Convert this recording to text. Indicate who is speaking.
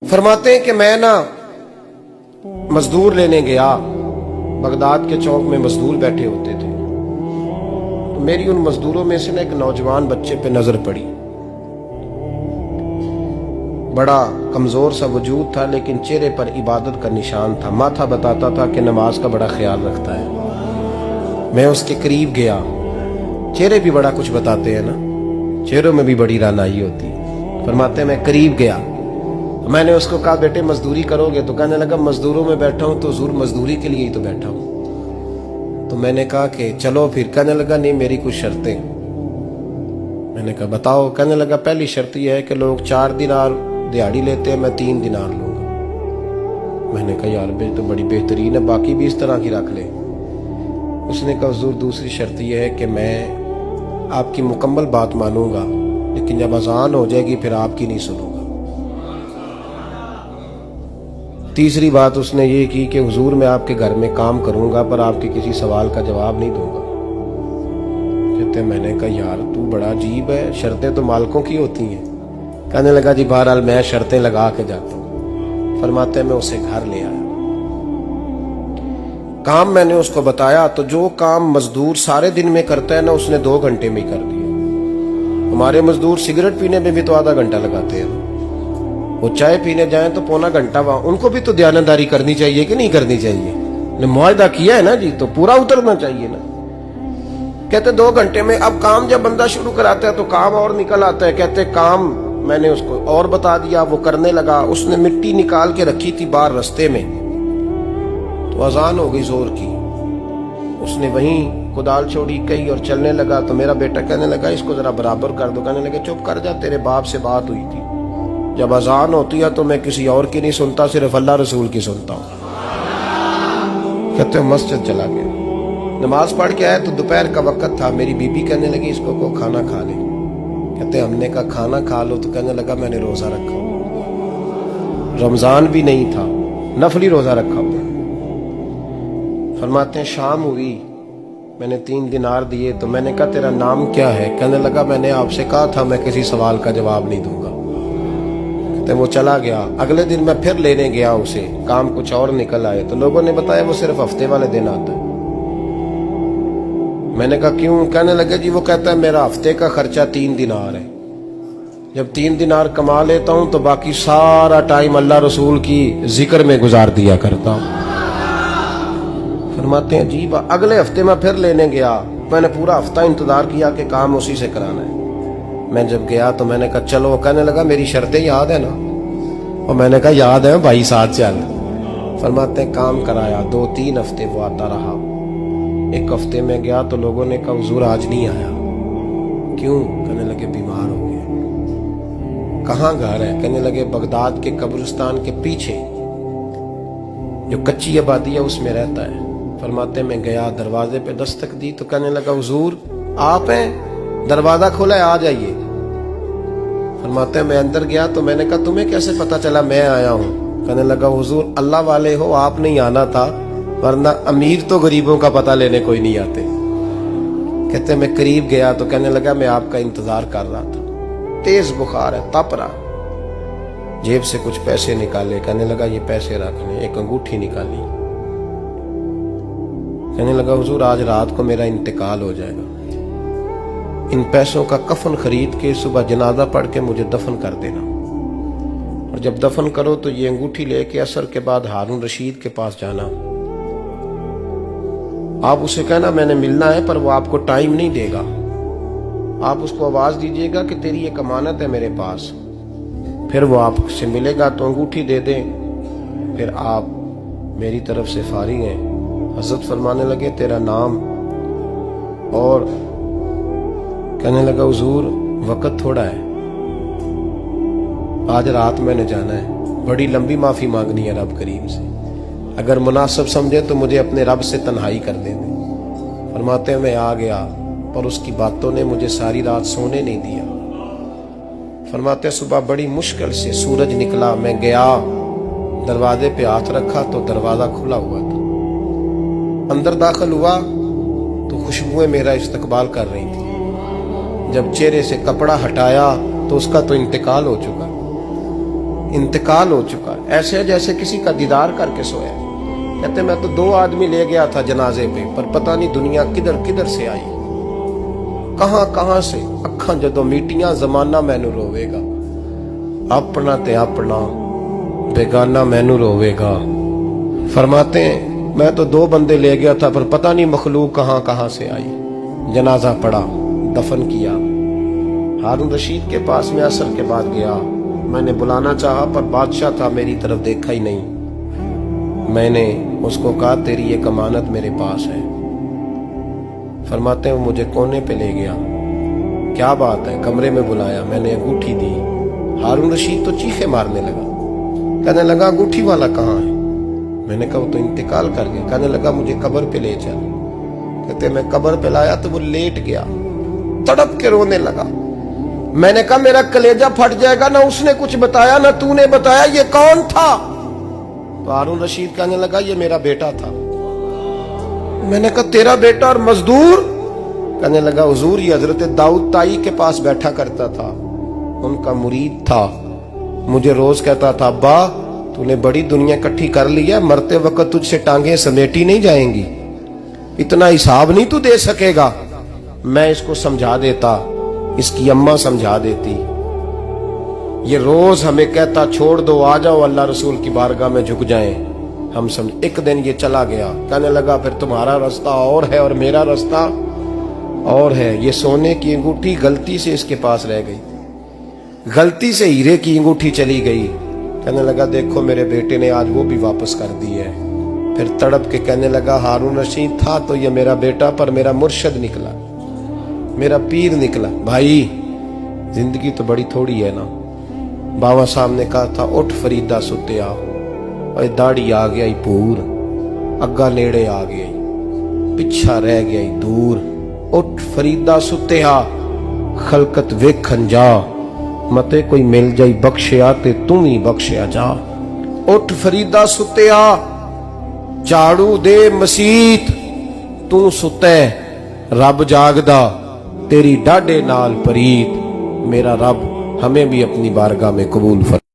Speaker 1: फरमाते हैं कि मैं ना मजदूर लेने गया, बगदाद के चौक में मजदूर बैठे होते थे। तो मेरी उन मजदूरों में से ना एक नौजवान बच्चे पे नजर पड़ी। बड़ा कमजोर सा वजूद था, लेकिन चेहरे पर इबादत का निशान था। माथा बताता था कि नमाज का बड़ा ख्याल रखता है। मैं उसके करीब गया। चेहरे भी बड़ा कुछ बताते हैं ना, चेहरों में भी बड़ी रानाई होती है। फरमाते हैं मैं करीब गया, मैंने उसको कहा बेटे मजदूरी करोगे? तो कहने लगा मजदूरों में बैठा हूं तो जरूर मजदूरी के लिए ही तो बैठा हूं। तो मैंने कहा कि चलो फिर। कहने लगा नहीं, मेरी कुछ शर्तें। मैंने कहा बताओ? कहने लगा पहली शर्त यह है कि लोग 4 दिनार दिहाड़ी लेते हैं, मैं 3 दिनार लूंगा। मैंने कहा यार बे तो बड़ी बेहतरीन है, बाकी भी इस तरह की रख ले। उसने कहा हुजूर दूसरी शर्त यह है कि मैं आपकी मुकम्मल बात मानूंगा, लेकिन जब अजान हो जाएगी फिर आपकी नहीं सुनूंगा। तीसरी बात उसने ये की कि हुजूर मैं आपके घर में काम करूंगा पर आपके किसी सवाल का जवाब नहीं दूंगा। कहते मैंने कहा यार तू बड़ा अजीब है, शर्तें तो मालिकों की होती हैं। कहने लगा जी बहरहाल मैं शर्तें लगा के जाता हूं। फरमाते मैं उसे घर ले आया, काम मैंने उसको बताया तो जो काम मजदूर सारे दिन में करता है ना, उसने 2 घंटे में ही कर दिया। हमारे मजदूर सिगरेट पीने में भी तो आधा घंटा लगाते हैं, वो चाय पीने जाएं तो पौना घंटा। वहां उनको भी तो दयानतदारी करनी चाहिए कि नहीं करनी चाहिए? ने मुआहदा किया है ना जी, तो पूरा उतरना चाहिए ना। कहते 2 घंटे में। अब काम जब बंदा शुरू कराता है तो काम और निकल आता है। कहते काम मैंने उसको और बता दिया, वो करने लगा। उसने मिट्टी निकाल के रखी थी बाहर रास्ते में, तो अजान हो गई जोर की। उसने वहीं कुदाल छोड़ी कही और चलने लगा। तो मेरा बेटा कहने लगा इसको जरा बराबर कर दो। कहने लगे चुप कर जा, तेरे बाप से बात हुई थी। जब अजान होती है तो मैं किसी और की नहीं सुनता, सिर्फ अल्लाह रसूल की सुनता हूं। कहते मस्जिद चला गया, नमाज पढ़ के आया तो दोपहर का वक्त था। मेरी बीबी कहने लगी इसको को खाना खा ले। कहते हमने कहा खाना खा लो। तो कहने लगा मैंने रोजा रखा, रमजान भी नहीं था, नफली रोजा रखा हुआ। फरमाते हैं शाम हुई, मैंने 3 दिनार दिए। तो मैंने कहा तेरा नाम क्या है? कहने लगा मैंने आपसे कहा था मैं किसी सवाल का जवाब नहीं दूंगा। तो वो चला गया। अगले दिन मैं फिर लेने गया उसे, काम कुछ और निकल आए। तो लोगों ने बताया वो सिर्फ हफ्ते वाले दिन आता है। मैंने कहा क्यों? कहने लगे जी वो कहता है मेरा हफ्ते का खर्चा 3 दिनार है। जब 3 दिनार कमा लेता हूं तो बाकी सारा टाइम अल्लाह रसूल की जिक्र में गुजार दिया करता हूं। फरमाते हैं अजीब। अगले हफ्ते मैं फिर लेने गया, मैंने पूरा हफ्ता इंतजार किया कि काम उसी से कराना है। मैं जब गया तो मैंने कहा चलो। कहने लगा मेरी शर्तें याद है ना? और मैंने कहा याद है भाई, साथ चल। फरमाते हैं काम कराया। 2-3 हफ्ते वो आता रहा। 1 हफ्ते में गया तो लोगों ने कहा हुजूर आज नहीं आया। क्यों? कहने लगे बीमार हो गए। कहाँ घर है? कहने लगे बगदाद के कब्रिस्तान के पीछे जो कच्ची आबादी है उसमें रहता है। फरमाते मैं गया, दरवाजे पे दस्तक दी तो कहने लगा हुजूर आप हैं? दरवाजा खोला है, आ जाइए। फरमाते मैं अंदर गया तो मैंने कहा तुम्हें कैसे पता चला मैं आया हूं? कहने लगा हुजूर अल्लाह वाले हो, आप नहीं आना था, वरना अमीर तो गरीबों का पता लेने कोई नहीं आते। कहते मैं करीब गया तो कहने लगा मैं आपका इंतजार कर रहा था, तेज बुखार है, तप रहा। जेब से कुछ पैसे निकाले। कहने लगा ये पैसे रख ले। एक अंगूठी निकाली। कहने लगा हुजूर आज रात को मेरा इंतकाल हो जाएगा, इन पैसों का कफन खरीद के सुबह जनाजा पढ़ के मुझे दफन कर देना, और जब दफन करो तो ये अंगूठी लेके असर के बाद हारून रशीद के पास जाना। आप उसे कहना मैंने मिलना है, पर वो आपको टाइम नहीं देगा। आप उसको आवाज दीजिएगा कि तेरी एक अमानत है मेरे पास। फिर वो आपसे मिलेगा तो अंगूठी दे दे, फिर आप मेरी तरफ से फारिग हैं। हजरत फरमाने लगे तेरा नाम? और कहने लगा हुजूर वक्त थोड़ा है, आज रात मैंने जाना है, बड़ी लंबी माफी मांगनी है रब करीम से। अगर मुनासिब समझे तो मुझे अपने रब से तन्हाई कर दे। फरमाते हैं मैं आ गया, पर उसकी बातों ने मुझे सारी रात सोने नहीं दिया। फरमाते सुबह बड़ी मुश्किल से सूरज निकला, मैं गया, दरवाजे पे हाथ रखा तो दरवाजा खुला हुआ था। अंदर दाखिल हुआ तो खुशबुएं मेरा इस्तकबाल कर रही थी। जब चेहरे से कपड़ा हटाया तो उसका तो इंतकाल हो चुका। इंतकाल हो चुका है, ऐसे है जैसे किसी का दीदार करके सोया। कहते मैं तो 2 आदमी ले गया था जनाजे पे, पर पता नहीं दुनिया किधर किधर से आई, कहां कहां से। अखां जदों मीटियां जमाना मैनू रोवेगा, अपना ते अपना बेगाना मैनू रोवेगा। फरमाते हैं मैं तो 2 बंदे ले गया था, पर पता नहीं मखलूक कहां कहां से आई। जनाजा पड़ा, दफन किया। हारून रशीद के पास में असर के बाद गया, मैंने बुलाना चाहा पर बादशाह था, मेरी तरफ देखा ही नहीं। मैंने उसको कहा तेरी एक अमानत मेरे पास है। फरमाते हैं वो मुझे कोने पे ले गया, क्या बात है, कमरे में बुलाया, मैंने अंगूठी दी। हारून रशीद तो चीखे मारने लगा, कहने लगा अंगूठी वाला कहाँ है? मैंने कहा वो तो इंतकाल कर गया। कहने लगा मुझे कब्र पे ले चल। कहते मैं कब्र पे लाया तो वो लेट गया, तड़प के रोने लगा। मैंने कहा मेरा कलेजा फट जाएगा, ना उसने कुछ बताया ना तूने बताया, ये कौन था? तो हारून रशीद कहने लगा ये मेरा बेटा था। मैंने कहा तेरा बेटा और मजदूर? कहने लगा हुजूर ये हजरत दाऊद ताई के पास बैठा करता था, उनका मुरीद था, मुझे रोज कहता था अब्बा तूने बड़ी दुनिया इकट्ठी कर ली है, मरते वक्त तुझसे टांगे समेटी नहीं जाएंगी, इतना हिसाब नहीं तू दे सकेगा। मैं इसको समझा देता, इसकी अम्मा समझा देती। ये रोज हमें कहता छोड़ दो, आ जाओ अल्लाह रसूल की बारगाह में झुक जाएं। हम समझ। एक दिन ये चला गया, कहने लगा फिर तुम्हारा रास्ता और है और मेरा रास्ता और है। ये सोने की अंगूठी गलती से इसके पास रह गई, गलती से हीरे की अंगूठी चली गई। कहने लगा देखो मेरे बेटे ने आज वो भी वापस कर दी है। फिर तड़प के कहने लगा हारून रशीद था तो ये मेरा बेटा, पर मेरा मुर्शद निकला, मेरा पीर निकला। भाई जिंदगी तो बड़ी थोड़ी है ना। बाबा साहब ने कहा था उठ फरीदा सुत्या, और दाढ़ी आ गया ही पूर, अग्गा नेड़े आ गया, पिछा रह गया ही दूर। उठ फरीदा सुत्या खलकत वेखन जा, मते कोई मिल जाई बख्शिया ते तू ही बख्शिया जा। उठ फरीदा सुत्या झाड़ू दे मसीत, तू सुते रब जागदा, तेरी डाडे नाल परीत। मेरा रब हमें भी अपनी बारगाह में कबूल फरमा।